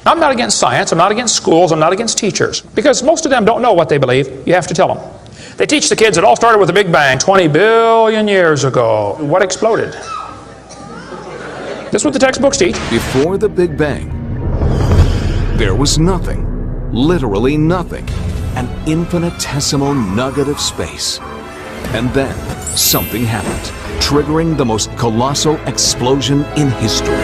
I'm not against science, I'm not against schools, I'm not against teachers, because most of them don't know what they believe. You have to tell them. They teach the kids it all started with the Big Bang 20 billion years ago. What exploded? This is what the textbooks teach. Before the Big Bang, there was nothing, literally nothing, an infinitesimal nugget of space. And then something happened, triggering the most colossal explosion in history.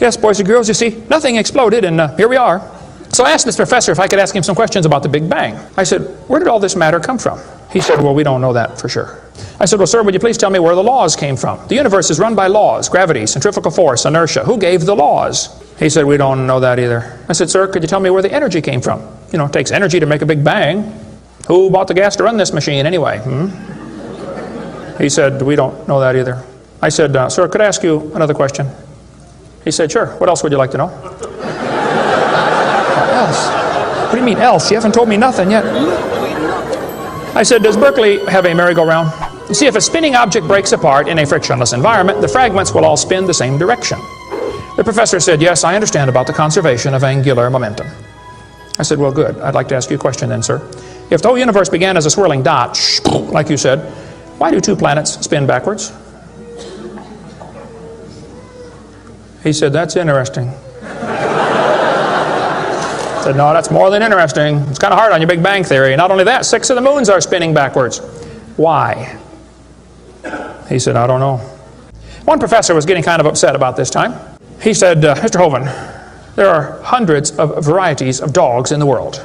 Yes, boys and girls, you see, nothing exploded, and here we are. So I asked this professor if I could ask him some questions about the Big Bang. I said, where did all this matter come from? He said, well, we don't know that for sure. I said, well, sir, would you please tell me where the laws came from? The universe is run by laws, gravity, centrifugal force, inertia. Who gave the laws? He said, we don't know that either. I said, sir, could you tell me where the energy came from? You know, it takes energy to make a Big Bang. Who bought the gas to run this machine anyway? He said, we don't know that either. I said, sir, could I ask you another question? He said, sure. What else would you like to know? Else? What do you mean else? You haven't told me nothing yet. I said, does Berkeley have a merry-go-round? You see, if a spinning object breaks apart in a frictionless environment, the fragments will all spin the same direction. The professor said, yes, I understand about the conservation of angular momentum. I said, well, good. I'd like to ask you a question then, sir. If the whole universe began as a swirling dot, like you said, why do two planets spin backwards? He said, that's interesting. I said, no, that's more than interesting. It's kind of hard on your Big Bang Theory. Not only that, 6 of the moons are spinning backwards. Why? He said, I don't know. One professor was getting kind of upset about this time. He said, Mr. Hovind, there are hundreds of varieties of dogs in the world.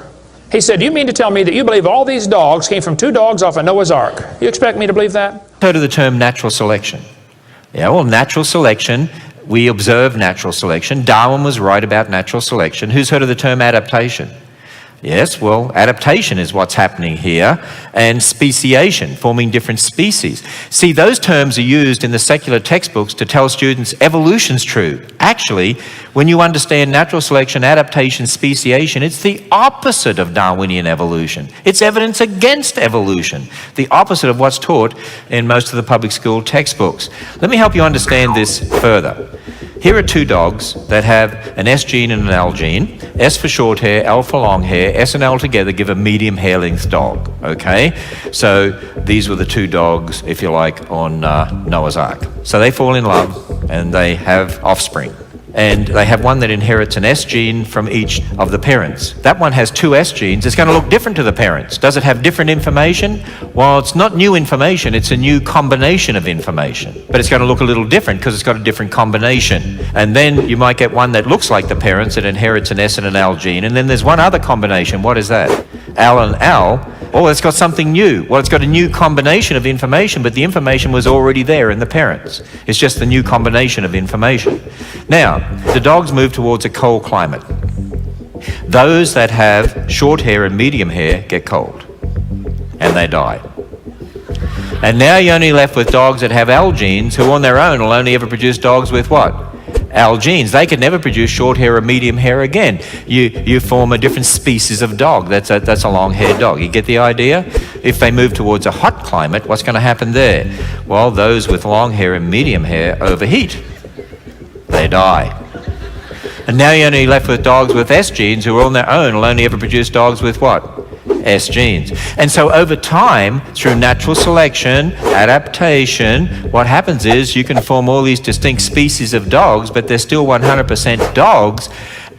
He said, do you mean to tell me that you believe all these dogs came from 2 dogs off a Noah's Ark? You expect me to believe that? Heard of the term natural selection? Yeah, well, natural selection, we observe natural selection. Darwin was right about natural selection. Who's heard of the term adaptation? Yes, well, adaptation is what's happening here, and speciation, forming different species. See, those terms are used in the secular textbooks to tell students evolution's true. Actually, when you understand natural selection, adaptation, speciation, it's the opposite of Darwinian evolution. It's evidence against evolution, the opposite of what's taught in most of the public school textbooks. Let me help you understand this further. Here are 2 dogs that have an S gene and an L gene. S for short hair, L for long hair. S and L together give a medium hair length dog, okay? So these were the 2 dogs, if you like, on Noah's Ark. So they fall in love and they have offspring. And they have one that inherits an S gene from each of the parents. That one has 2 S genes. It's going to look different to the parents. Does it have different information? Well, it's not new information. It's a new combination of information. But it's going to look a little different because it's got a different combination. And then you might get one that looks like the parents that inherits an S and an L gene. And then there's one other combination. What is that? L and L. Oh, it's got something new. Well, it's got a new combination of information, but the information was already there in the parents. It's just the new combination of information. Now, the dogs move towards a cold climate. Those that have short hair and medium hair get cold, and they die. And now you're only left with dogs that have L genes, who on their own will only ever produce dogs with what? L genes. They could never produce short hair or medium hair again. You form a different species of dog. That's a long-haired dog. You get the idea? If they move towards a hot climate, what's going to happen there? Well, those with long hair and medium hair overheat. They die. And now you're only left with dogs with S genes who on their own will only ever produce dogs with what? S genes. And so over time, through natural selection, adaptation, what happens is you can form all these distinct species of dogs, but they're still 100% dogs,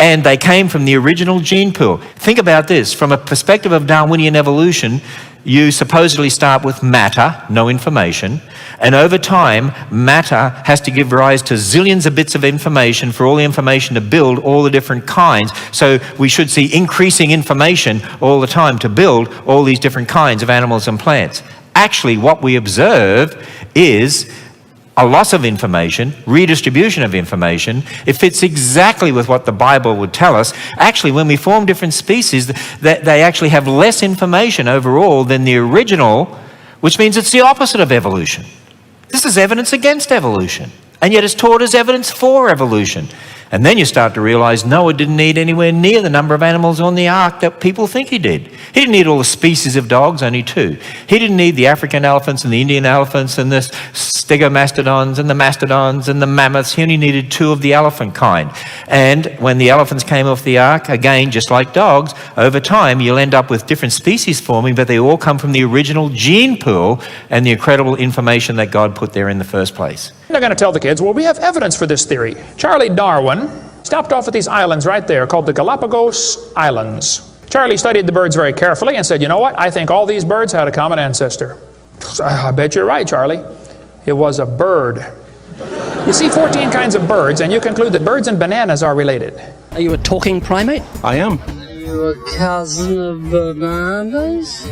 and they came from the original gene pool. Think about this. From a perspective of Darwinian evolution, you supposedly start with matter, no information, and over time, matter has to give rise to zillions of bits of information for all the information to build all the different kinds. So we should see increasing information all the time to build all these different kinds of animals and plants. Actually, what we observe is a loss of information, redistribution of information. It fits exactly with what the Bible would tell us. Actually, when we form different species, they actually have less information overall than the original, which means it's the opposite of evolution. This is evidence against evolution, and yet it's taught as evidence for evolution. And then you start to realize Noah didn't need anywhere near the number of animals on the ark that people think he did. He didn't need all the species of dogs, only 2. He didn't need the African elephants and the Indian elephants and the stegomastodons and the mastodons and the mammoths. He only needed 2 of the elephant kind. And when the elephants came off the ark, again, just like dogs, over time you'll end up with different species forming, but they all come from the original gene pool and the incredible information that God put there in the first place. They're going to tell the kids, well, we have evidence for this theory. Charlie Darwin stopped off at these islands right there called the Galapagos Islands. Charlie studied the birds very carefully and said, you know what, I think all these birds had a common ancestor. I bet you're right, Charlie. It was a bird. You see 14 kinds of birds, and you conclude that birds and bananas are related. Are you a talking primate? I am. Are you a cousin of bananas?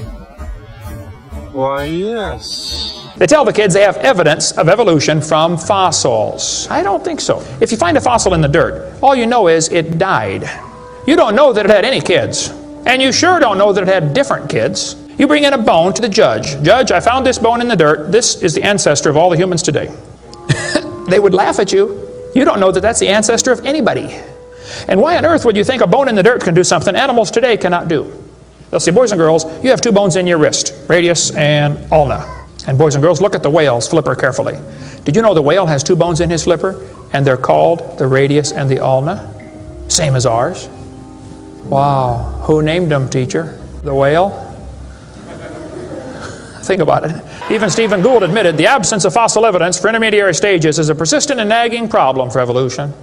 Why, yes. They tell the kids they have evidence of evolution from fossils. I don't think so. If you find a fossil in the dirt, all you know is it died. You don't know that it had any kids. And you sure don't know that it had different kids. You bring in a bone to the judge. Judge, I found this bone in the dirt. This is the ancestor of all the humans today. They would laugh at you. You don't know that that's the ancestor of anybody. And why on earth would you think a bone in the dirt can do something animals today cannot do? They'll say, boys and girls, you have 2 bones in your wrist, radius and ulna. And boys and girls, look at the whale's flipper carefully. Did you know the whale has 2 bones in his flipper? And they're called the radius and the ulna? Same as ours. Wow. Who named them, teacher? The whale? Think about it. Even Stephen Gould admitted the absence of fossil evidence for intermediary stages is a persistent and nagging problem for evolution.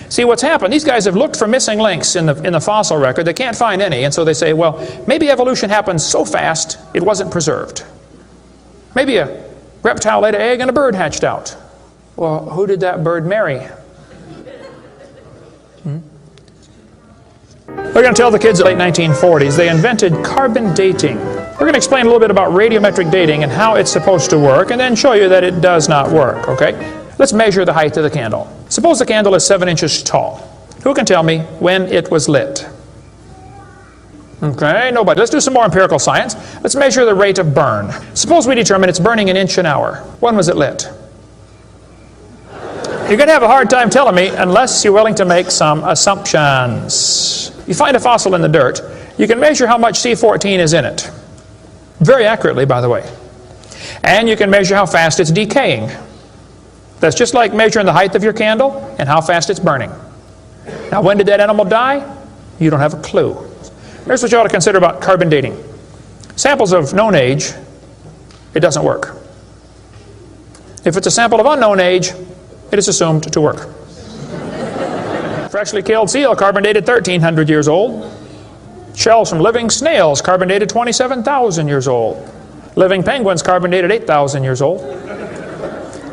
See, what's happened, these guys have looked for missing links in the fossil record. They can't find any, and so they say, well, maybe evolution happened so fast it wasn't preserved. Maybe a reptile laid an egg and a bird hatched out. Well, who did that bird marry? We're going to tell the kids in the late 1940s they invented carbon dating. We're going to explain a little bit about radiometric dating and how it's supposed to work, and then show you that it does not work, okay? Let's measure the height of the candle. Suppose the candle is 7 inches tall. Who can tell me when it was lit? Okay, nobody. Let's do some more empirical science. Let's measure the rate of burn. Suppose we determine it's burning 1 inch an hour. When was it lit? You're going to have a hard time telling me unless you're willing to make some assumptions. You find a fossil in the dirt, you can measure how much C14 is in it. Very accurately, by the way. And you can measure how fast it's decaying. That's just like measuring the height of your candle and how fast it's burning. Now, when did that animal die? You don't have a clue. Here's what you ought to consider about carbon dating. Samples of known age, it doesn't work. If it's a sample of unknown age, it is assumed to work. Freshly killed seal, carbon dated 1,300 years old. Shells from living snails, carbon dated 27,000 years old. Living penguins, carbon dated 8,000 years old.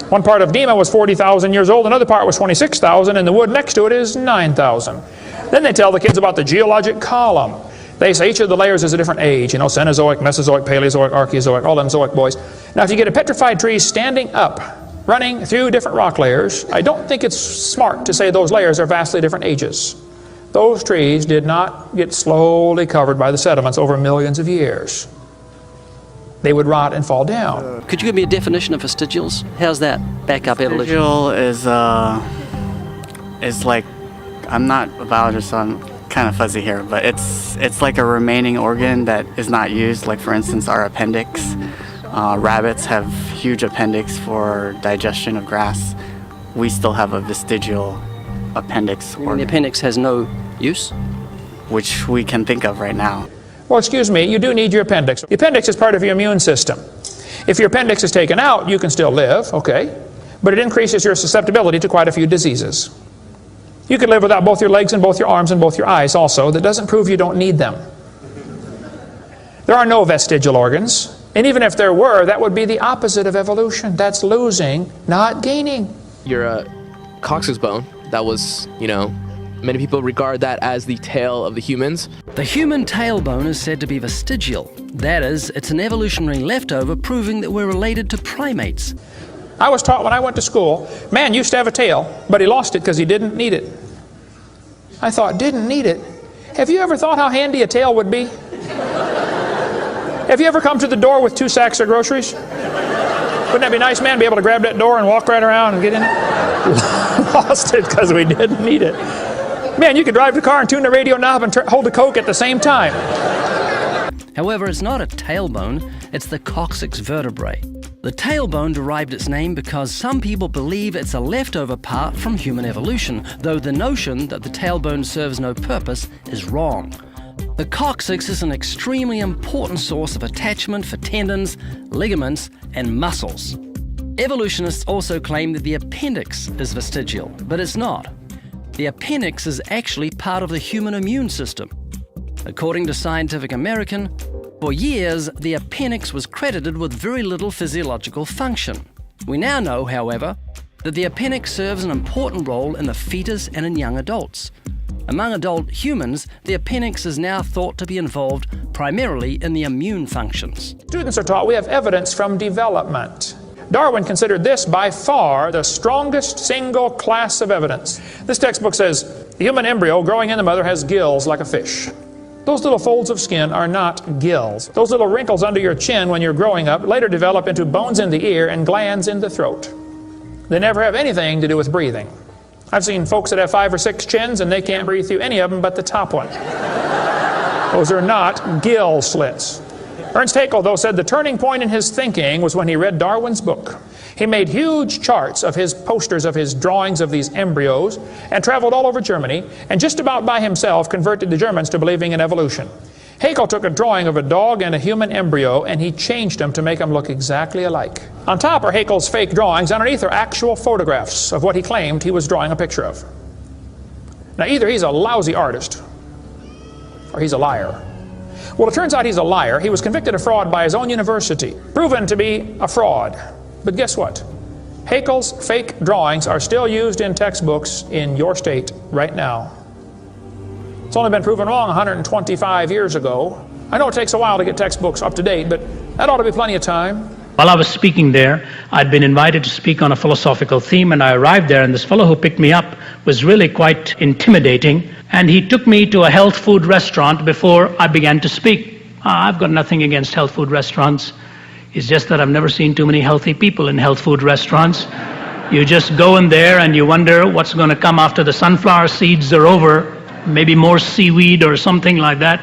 One part of Dima was 40,000 years old, another part was 26,000, and the wood next to it is 9,000. Then they tell the kids about the geologic column. They say each of the layers is a different age, you know, Cenozoic, Mesozoic, Paleozoic, Archeozoic, all them Zoic boys. Now, if you get a petrified tree standing up, running through different rock layers, I don't think it's smart to say those layers are vastly different ages. Those trees did not get slowly covered by the sediments over millions of years. They would rot and fall down. Could you give me a definition of vestigials? How's that back up evolution? Vestigial is like, I'm not a biologist, so I'm kind of fuzzy here, but it's like a remaining organ that is not used. Like, for instance, our appendix. Rabbits have huge appendix for digestion of grass. We still have a vestigial appendix organ. The appendix has no use? Which we can think of right now. Well, excuse me, you do need your appendix. The appendix is part of your immune system. If your appendix is taken out, you can still live, okay, but it increases your susceptibility to quite a few diseases. You could live without both your legs and both your arms and both your eyes also. That doesn't prove you don't need them. There are no vestigial organs. And even if there were, that would be the opposite of evolution. That's losing, not gaining. Your coccyx bone, that was, you know, many people regard that as the tail of the humans. The human tailbone is said to be vestigial. That is, it's an evolutionary leftover proving that we're related to primates. I was taught when I went to school, man used to have a tail, but he lost it because he didn't need it. I thought, didn't need it? Have you ever thought how handy a tail would be? Have you ever come to the door with 2 sacks of groceries? Wouldn't that be nice, man? Be able to grab that door and walk right around and get in it? Lost it because we didn't need it. Man, you could drive the car and tune the radio knob and hold the Coke at the same time. However, it's not a tailbone, it's the coccyx vertebrae. The tailbone derived its name because some people believe it's a leftover part from human evolution, though the notion that the tailbone serves no purpose is wrong. The coccyx is an extremely important source of attachment for tendons, ligaments, and muscles. Evolutionists also claim that the appendix is vestigial, but it's not. The appendix is actually part of the human immune system. According to Scientific American, for years, the appendix was credited with very little physiological function. We now know, however, that the appendix serves an important role in the fetus and in young adults. Among adult humans, the appendix is now thought to be involved primarily in the immune functions. Students are taught we have evidence from development. Darwin considered this by far the strongest single class of evidence. This textbook says, the human embryo growing in the mother has gills like a fish. Those little folds of skin are not gills. Those little wrinkles under your chin when you're growing up later develop into bones in the ear and glands in the throat. They never have anything to do with breathing. I've seen folks that have 5 or 6 chins and they can't breathe through any of them but the top one. Those are not gill slits. Ernst Haeckel, though, said the turning point in his thinking was when he read Darwin's book. He made huge charts of his posters of his drawings of these embryos and traveled all over Germany and just about by himself converted the Germans to believing in evolution. Haeckel took a drawing of a dog and a human embryo and he changed them to make them look exactly alike. On top are Haeckel's fake drawings. Underneath are actual photographs of what he claimed he was drawing a picture of. Now either he's a lousy artist or he's a liar. Well, it turns out he's a liar. He was convicted of fraud by his own university, proven to be a fraud. But guess what? Haeckel's fake drawings are still used in textbooks in your state right now. It's only been proven wrong 125 years ago. I know it takes a while to get textbooks up to date, but that ought to be plenty of time. While I was speaking there, I'd been invited to speak on a philosophical theme, and I arrived there, and this fellow who picked me up was really quite intimidating, and he took me to a health food restaurant before I began to speak. I've got nothing against health food restaurants. It's just that I've never seen too many healthy people in health food restaurants. You just go in there and you wonder what's going to come after the sunflower seeds are over, maybe more seaweed or something like that.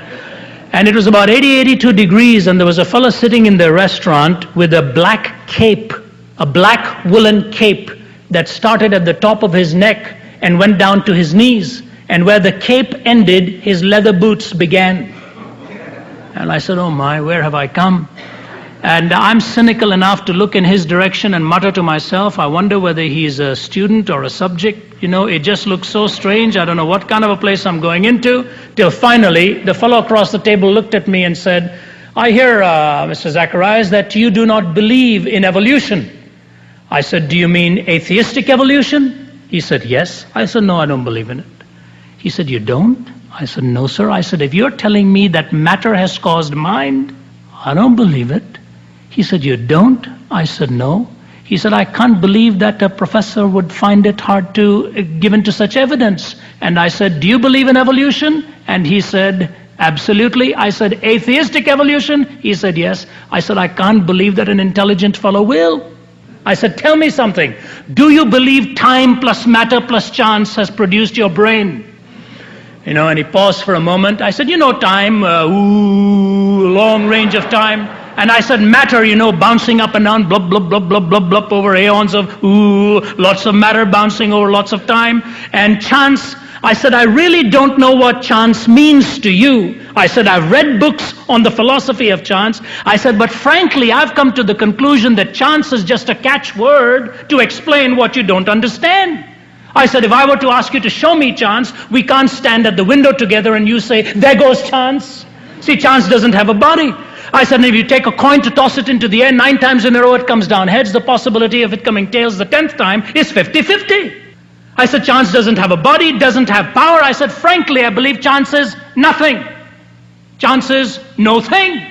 And it was about 82 degrees, and there was a fellow sitting in the restaurant with a black cape, a black woolen cape that started at the top of his neck and went down to his knees. And where the cape ended, his leather boots began. And I said, oh my, where have I come? And I'm cynical enough to look in his direction and mutter to myself, I wonder whether he's a student or a subject. You know, it just looks so strange. I don't know what kind of a place I'm going into. Till finally, the fellow across the table looked at me and said, I hear, Mr. Zacharias, that you do not believe in evolution. I said, do you mean atheistic evolution? He said, yes. I said, no, I don't believe in it. He said, you don't? I said, no, sir. I said, if you're telling me that matter has caused mind, I don't believe it. He said, you don't? I said, no. He said, I can't believe that a professor would find it hard to give into such evidence. And I said, do you believe in evolution? And he said, absolutely. I said, atheistic evolution? He said, yes. I said, I can't believe that an intelligent fellow will. I said, tell me something. Do you believe time plus matter plus chance has produced your brain? You know, and he paused for a moment. I said, you know, time, long range of time. And I said, matter, you know, bouncing up and down, blub, blub, blub, blub, blub, blub, over aeons of lots of matter bouncing over lots of time. And chance, I said, I really don't know what chance means to you. I said, I've read books on the philosophy of chance. I said, but frankly, I've come to the conclusion that chance is just a catchword to explain what you don't understand. I said, if I were to ask you to show me chance, we can't stand at the window together and you say, there goes chance. See, chance doesn't have a body. I said, if you take a coin to toss it into the air, 9 times in a row it comes down heads, the possibility of it coming tails the 10th time is 50-50. I said, chance doesn't have a body, doesn't have power. I said, frankly, I believe chance is nothing. Chance is no thing.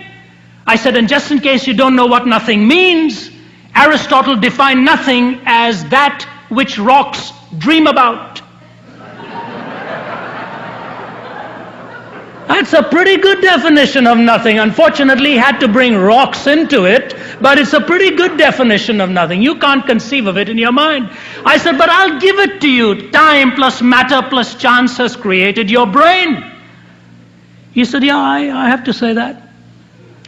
I said, and just in case you don't know what nothing means, Aristotle defined nothing as that which rocks dream about. That's a pretty good definition of nothing. Unfortunately, he had to bring rocks into it, but it's a pretty good definition of nothing. You can't conceive of it in your mind. I said, but I'll give it to you. Time plus matter plus chance has created your brain. He said, yeah, I have to say that.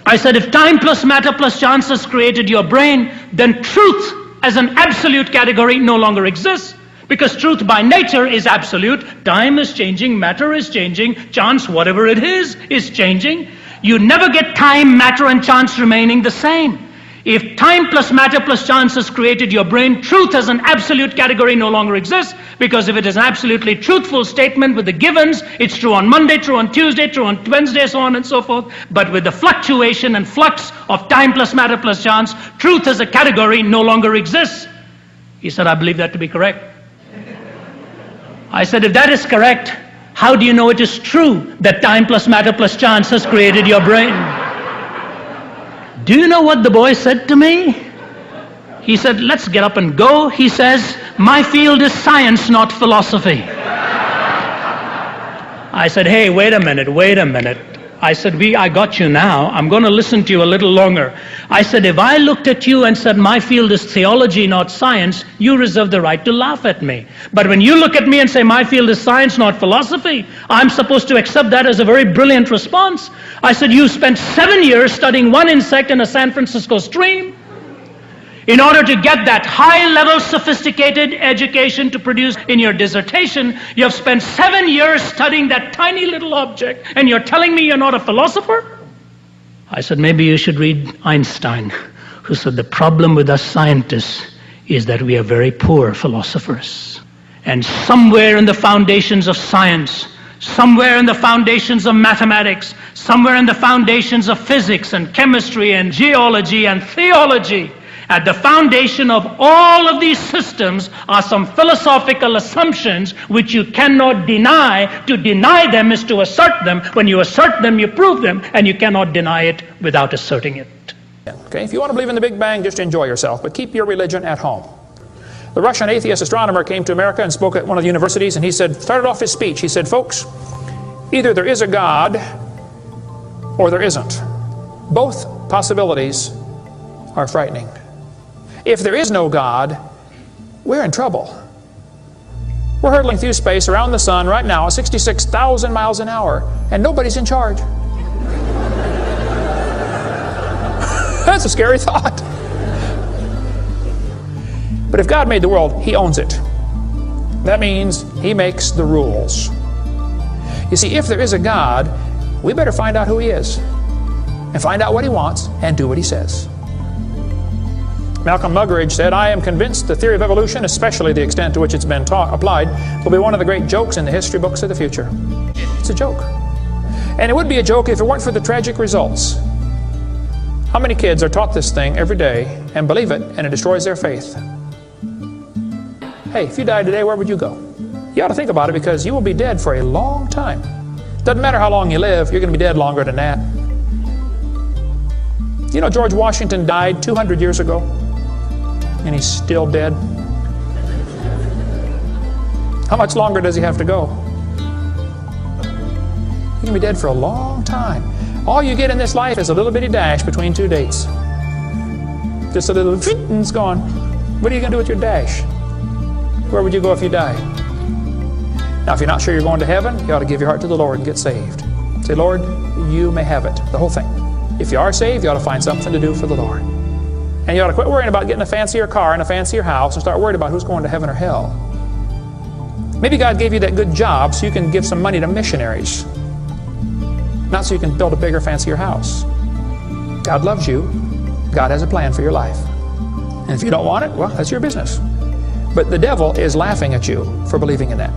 I said, if time plus matter plus chance has created your brain, then truth as an absolute category no longer exists. Because truth by nature is absolute. Time is changing, matter is changing, chance, whatever it is changing. You never get time, matter, and chance remaining the same. If time plus matter plus chance has created your brain, truth as an absolute category no longer exists, because if it is an absolutely truthful statement with the givens, it's true on Monday, true on Tuesday, true on Wednesday, so on and so forth. But with the fluctuation and flux of time plus matter plus chance, truth as a category no longer exists. He said, I believe that to be correct. I said, if that is correct, how do you know it is true that time plus matter plus chance has created your brain? Do you know what the boy said to me? He said, let's get up and go. He says, my field is science, not philosophy. I said, hey, wait a minute. I said, I got you now. I'm going to listen to you a little longer. I said, if I looked at you and said, my field is theology, not science, you reserve the right to laugh at me. But when you look at me and say, my field is science, not philosophy, I'm supposed to accept that as a very brilliant response. I said, you spent 7 years studying one insect in a San Francisco stream. In order to get that high-level sophisticated education to produce in your dissertation, you have spent 7 years studying that tiny little object, and you're telling me you're not a philosopher? I said, maybe you should read Einstein, who said the problem with us scientists is that we are very poor philosophers. And somewhere in the foundations of science, somewhere in the foundations of mathematics, somewhere in the foundations of physics and chemistry and geology and theology, at the foundation of all of these systems are some philosophical assumptions which you cannot deny. To deny them is to assert them. When you assert them, you prove them, and you cannot deny it without asserting it. Okay, if you want to believe in the Big Bang, just enjoy yourself, but keep your religion at home. The Russian atheist astronomer came to America and spoke at one of the universities, and he started off his speech, he said, folks, either there is a God or there isn't. Both possibilities are frightening. If there is no God, we're in trouble. We're hurtling through space around the sun right now at 66,000 miles an hour, and nobody's in charge. That's a scary thought. But if God made the world, He owns it. That means He makes the rules. You see, if there is a God, we better find out who He is, and find out what He wants, and do what He says. Malcolm Muggeridge said, I am convinced the theory of evolution, especially the extent to which it's been applied, will be one of the great jokes in the history books of the future. It's a joke. And it would be a joke if it weren't for the tragic results. How many kids are taught this thing every day and believe it, and it destroys their faith? Hey, if you died today, where would you go? You ought to think about it, because you will be dead for a long time. Doesn't matter how long you live, you're going to be dead longer than that. You know, George Washington died 200 years ago. And he's still dead. How much longer does he have to go? He's going to be dead for a long time. All you get in this life is a little bitty dash between two dates. Just a little, and it's gone. What are you going to do with your dash? Where would you go if you died? Now, if you're not sure you're going to heaven, you ought to give your heart to the Lord and get saved. Say, Lord, you may have it, the whole thing. If you are saved, you ought to find something to do for the Lord. And you ought to quit worrying about getting a fancier car and a fancier house and start worrying about who's going to heaven or hell. Maybe God gave you that good job so you can give some money to missionaries, not so you can build a bigger, fancier house. God loves you. God has a plan for your life. And if you don't want it, well, that's your business. But the devil is laughing at you for believing in that.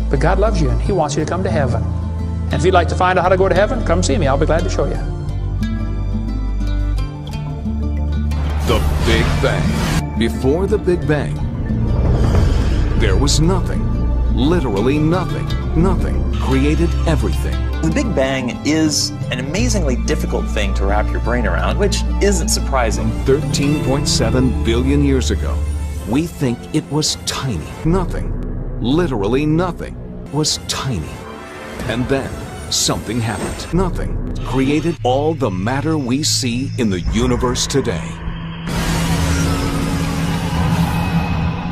But God loves you, and He wants you to come to heaven. And if you'd like to find out how to go to heaven, come see me. I'll be glad to show you. The Big Bang. Before the Big Bang, there was nothing. Literally nothing. Nothing created everything. The Big Bang is an amazingly difficult thing to wrap your brain around, which isn't surprising. 13.7 billion years ago, we think it was tiny. Nothing. Literally nothing was tiny. And then, something happened. Nothing created all the matter we see in the universe today.